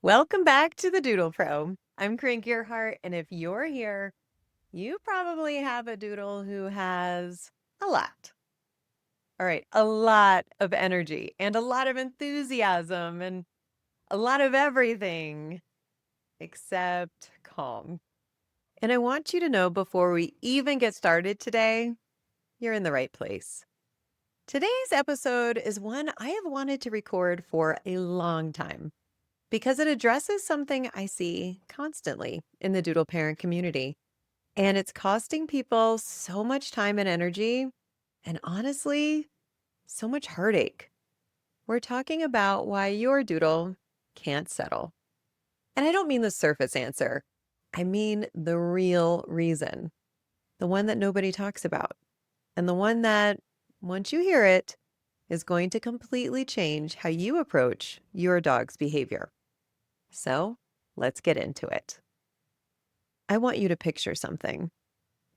Welcome back to the Doodle Pro. I'm Corinne Gearhart, and if you're here, you probably have a doodle who has a lot. All right, a lot of energy and a lot of enthusiasm and a lot of everything except calm. And I want you to know before we even get started today, you're in the right place. Today's episode is one I have wanted to record for a long time, because it addresses something I see constantly in the doodle parent community. And it's costing people so much time and energy, and honestly, so much heartache. We're talking about why your doodle can't settle. And I don't mean the surface answer, I mean the real reason, the one that nobody talks about, and the one that, once you hear it, is going to completely change how you approach your dog's behavior. So let's get into it. I want you to picture something.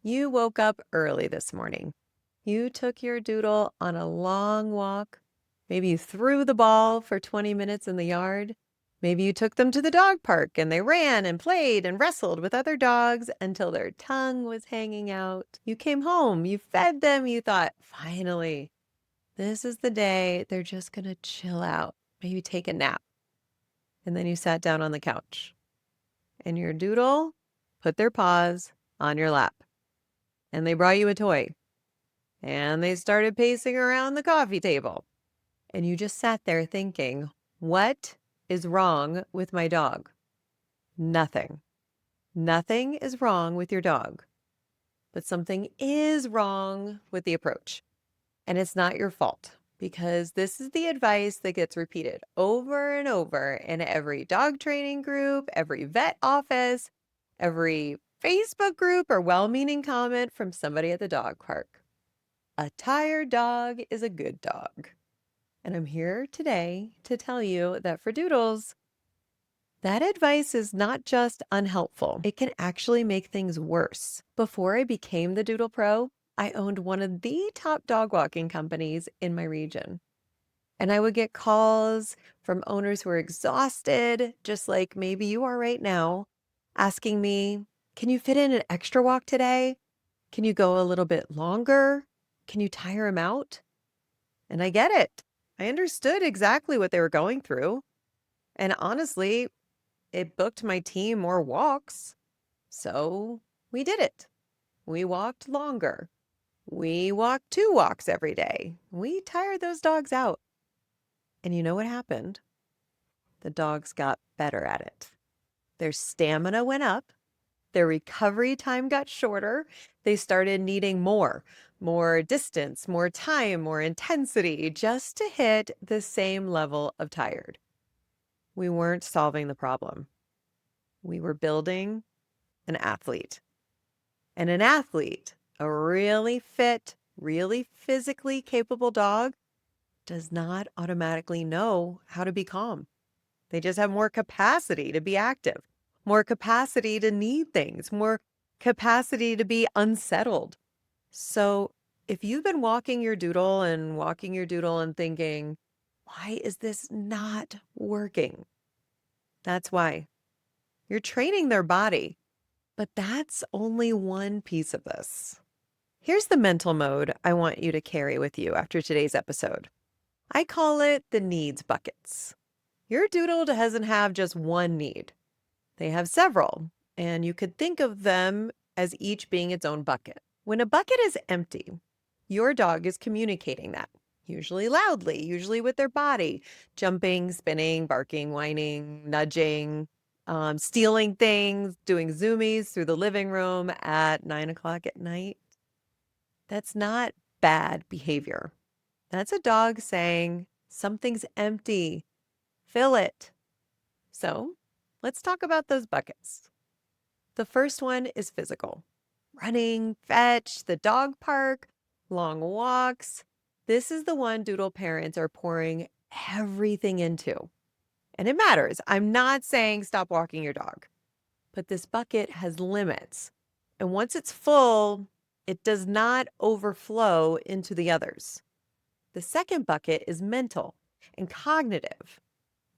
You woke up early this morning. You took your doodle on a long walk. Maybe you threw the ball for 20 minutes in the yard. Maybe you took them to the dog park and they ran and played and wrestled with other dogs until their tongue was hanging out. You came home, you fed them, you thought, finally, this is the day they're just going to chill out, maybe take a nap. And then you sat down on the couch and your doodle put their paws on your lap, and they brought you a toy, and they started pacing around the coffee table, and you just sat there thinking, what is wrong with my dog? Nothing. Nothing is wrong with your dog, but something is wrong with the approach, and it's not your fault. Because this is the advice that gets repeated over and over in every dog training group, every vet office, every Facebook group or well-meaning comment from somebody at the dog park. A tired dog is a good dog. And I'm here today to tell you that for doodles, that advice is not just unhelpful. It can actually make things worse. Before I became the Doodle Pro, I owned one of the top dog walking companies in my region. And I would get calls from owners who were exhausted, just like maybe you are right now, asking me, can you fit in an extra walk today? Can you go a little bit longer? Can you tire him out? And I get it. I understood exactly what they were going through. And honestly, it booked my team more walks. So we did it. We walked longer. We walked 2 walks every day. We tired those dogs out. And you know what happened? The dogs got better at it. Their stamina went up. Their recovery time got shorter. They started needing more distance, more time, more intensity, just to hit the same level of tired. We weren't solving the problem. We were building an athlete. And an athlete, a really fit, really physically capable dog, does not automatically know how to be calm. They just have more capacity to be active, more capacity to need things, more capacity to be unsettled. So if you've been walking your doodle and thinking, why is this not working? That's why. You're training their body, but that's only one piece of this. Here's the mental mode I want you to carry with you after today's episode. I call it the needs buckets. Your doodle doesn't have just one need. They have several, and you could think of them as each being its own bucket. When a bucket is empty, your dog is communicating that, usually loudly, usually with their body, jumping, spinning, barking, whining, nudging, stealing things, doing zoomies through the living room at 9 o'clock at night. That's not bad behavior. That's a dog saying, something's empty, fill it. So let's talk about those buckets. The first one is physical. Running, fetch, the dog park, long walks. This is the one doodle parents are pouring everything into. And it matters. I'm not saying stop walking your dog, but this bucket has limits. And once it's full, it does not overflow into the others. The second bucket is mental and cognitive.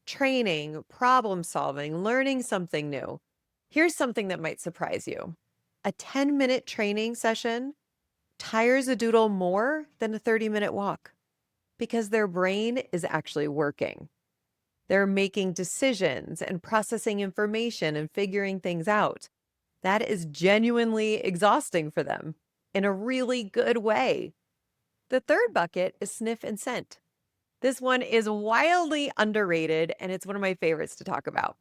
training, problem solving, learning something new. Here's something that might surprise you. A 10-minute training session tires a doodle more than a 30-minute walk because their brain is actually working. They're making decisions and processing information and figuring things out. That is genuinely exhausting for them in a really good way. The third bucket is sniff and scent. This one is wildly underrated, and it's one of my favorites to talk about.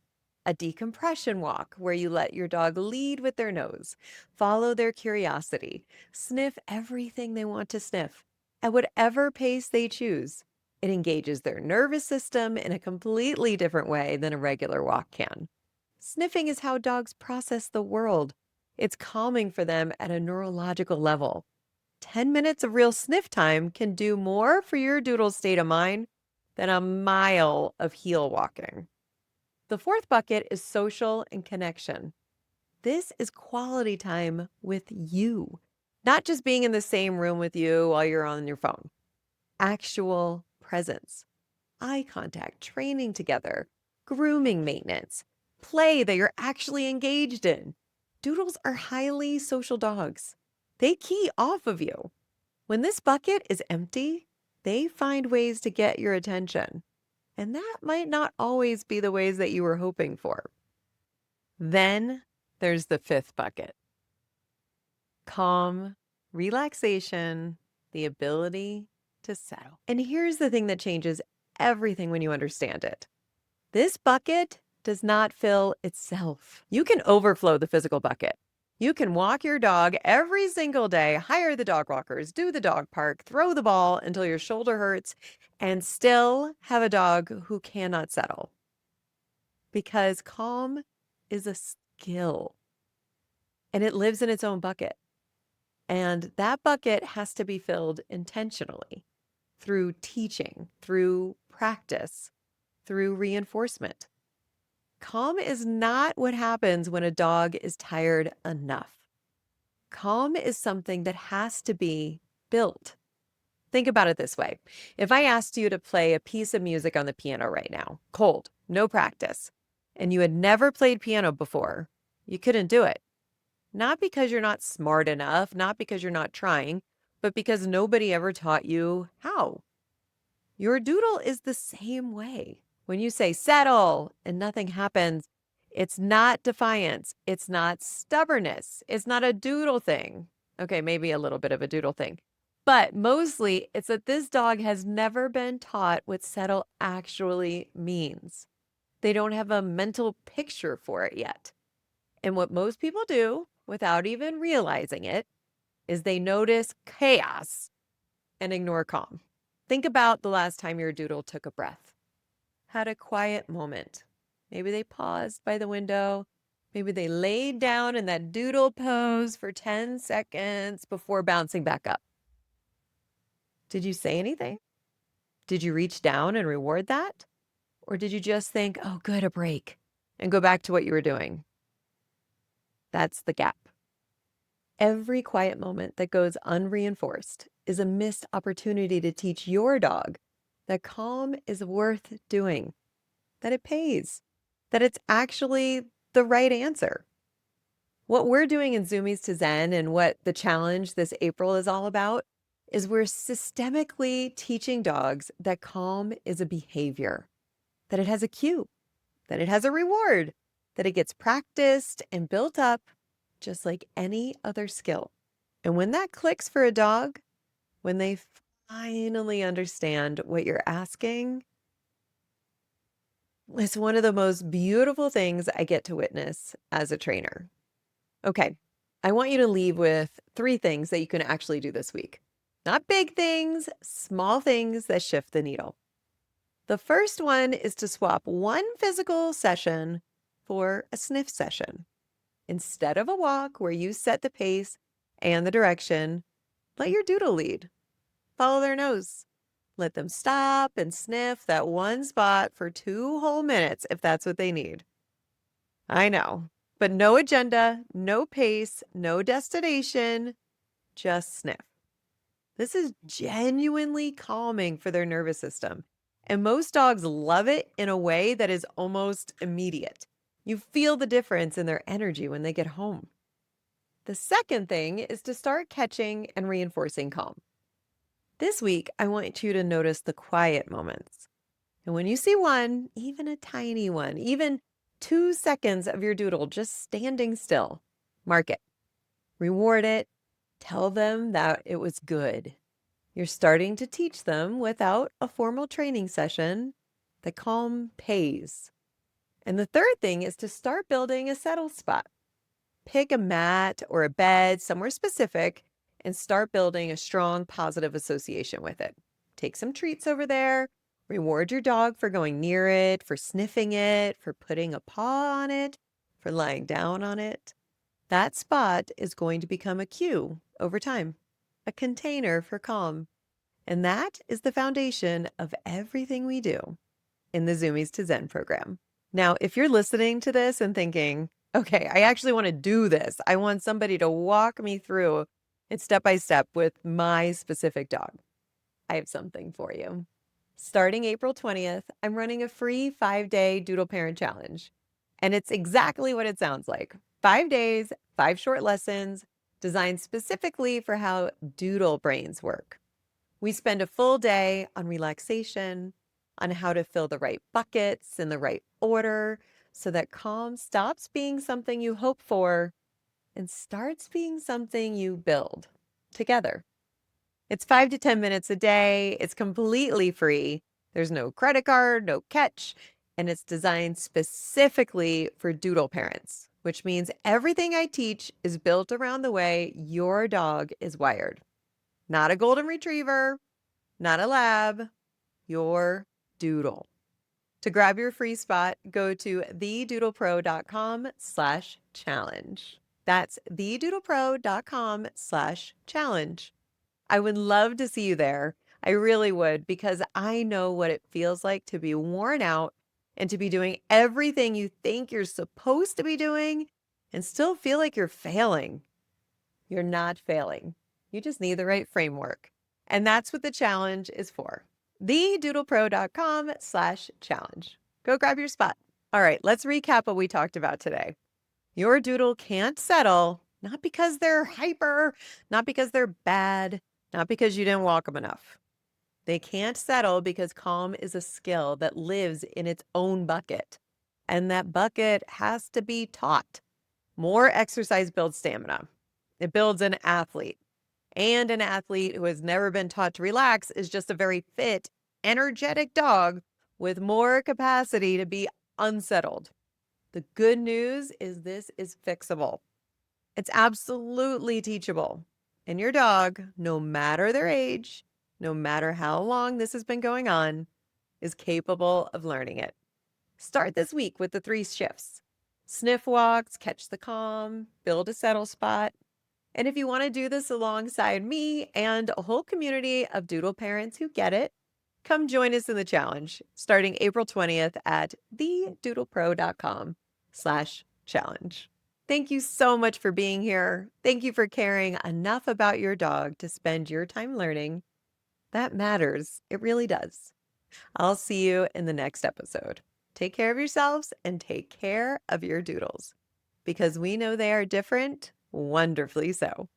A decompression walk where you let your dog lead with their nose, follow their curiosity, sniff everything they want to sniff at whatever pace they choose. It engages their nervous system in a completely different way than a regular walk can. Sniffing is how dogs process the world. It's calming for them at a neurological level. 10 minutes of real sniff time can do more for your doodle's state of mind than a mile of heel walking. The fourth bucket is social and connection. This is quality time with you, not just being in the same room with you while you're on your phone. Actual presence, eye contact, training together, grooming maintenance, play that you're actually engaged in. Doodles are highly social dogs. They key off of you. When this bucket is empty, they find ways to get your attention. And that might not always be the ways that you were hoping for. Then there's the fifth bucket. Calm, relaxation, the ability to settle. And here's the thing that changes everything when you understand it. This bucket does not fill itself. You can overflow the physical bucket. You can walk your dog every single day, hire the dog walkers, do the dog park, throw the ball until your shoulder hurts, and still have a dog who cannot settle. Because calm is a skill, and it lives in its own bucket. And that bucket has to be filled intentionally through teaching, through practice, through reinforcement. Calm is not what happens when a dog is tired enough. Calm is something that has to be built. Think about it this way. If I asked you to play a piece of music on the piano right now, cold, no practice, and you had never played piano before, you couldn't do it. Not because you're not smart enough, not because you're not trying, but because nobody ever taught you how. Your doodle is the same way. When you say settle and nothing happens, it's not defiance. It's not stubbornness. It's not a doodle thing. Okay, maybe a little bit of a doodle thing. But mostly it's that this dog has never been taught what settle actually means. They don't have a mental picture for it yet. And what most people do, without even realizing it, is they notice chaos and ignore calm. Think about the last time your doodle took a breath, had a quiet moment. Maybe they paused by the window. Maybe they laid down in that doodle pose for 10 seconds before bouncing back up. Did you say anything? Did you reach down and reward that? Or did you just think, oh, good, a break, and go back to what you were doing? That's the gap. Every quiet moment that goes unreinforced is a missed opportunity to teach your dog that calm is worth doing, that it pays, that it's actually the right answer. What we're doing in Zoomies to Zen and what the challenge this April is all about is we're systemically teaching dogs that calm is a behavior, that it has a cue, that it has a reward, that it gets practiced and built up just like any other skill. And when that clicks for a dog, when they finally understand what you're asking, it's one of the most beautiful things I get to witness as a trainer. Okay, I want you to leave with 3 things that you can actually do this week. Not big things, small things that shift the needle. The first one is to swap one physical session for a sniff session. Instead of a walk where you set the pace and the direction, let your doodle lead. Follow their nose. Let them stop and sniff that one spot for 2 whole minutes if that's what they need. I know, but no agenda, no pace, no destination, just sniff. This is genuinely calming for their nervous system. And most dogs love it in a way that is almost immediate. You feel the difference in their energy when they get home. The second thing is to start catching and reinforcing calm. This week, I want you to notice the quiet moments. And when you see one, even a tiny one, even 2 seconds of your doodle just standing still, mark it, reward it, tell them that it was good. You're starting to teach them without a formal training session that calm pays. And the third thing is to start building a settle spot. Pick a mat or a bed somewhere specific and start building a strong positive association with it. Take some treats over there. Reward your dog for going near it, for sniffing it, for putting a paw on it, for lying down on it. That spot is going to become a cue over time, a container for calm. And that is the foundation of everything we do in the Zoomies to Zen program. Now, if you're listening to this and thinking, okay, I actually want to do this, I want somebody to walk me through it step by step with my specific dog, I have something for you. Starting April 20th, I'm running a free 5-day Doodle Parent Challenge. And it's exactly what it sounds like. 5 days, 5 short lessons, designed specifically for how doodle brains work. We spend a full day on relaxation, on how to fill the right buckets in the right order so that calm stops being something you hope for and starts being something you build together. It's 5 to 10 minutes a day. It's completely free. There's no credit card, no catch, and it's designed specifically for doodle parents, which means everything I teach is built around the way your dog is wired. Not a golden retriever, not a lab, your doodle. To grab your free spot, go to thedoodlepro.com/challenge. That's thedoodlepro.com/challenge. I would love to see you there. I really would, because I know what it feels like to be worn out and to be doing everything you think you're supposed to be doing and still feel like you're failing. You're not failing. You just need the right framework. And that's what the challenge is for. thedoodlepro.com/challenge. Go grab your spot. All right, let's recap what we talked about today. Your doodle can't settle, not because they're hyper, not because they're bad, not because you didn't walk them enough. They can't settle because calm is a skill that lives in its own bucket. And that bucket has to be taught. More exercise builds stamina. It builds an athlete. And an athlete who has never been taught to relax is just a very fit, energetic dog with more capacity to be unsettled. The good news is this is fixable. It's absolutely teachable. And your dog, no matter their age, no matter how long this has been going on, is capable of learning it. Start this week with the 3 shifts. Sniff walks, catch the calm, build a settle spot. And if you want to do this alongside me and a whole community of doodle parents who get it, come join us in the challenge starting April 20th at thedoodlepro.com/challenge. Thank you so much for being here. Thank you for caring enough about your dog to spend your time learning. That matters. It really does. I'll see you in the next episode. Take care of yourselves and take care of your doodles, because we know they are different, wonderfully so.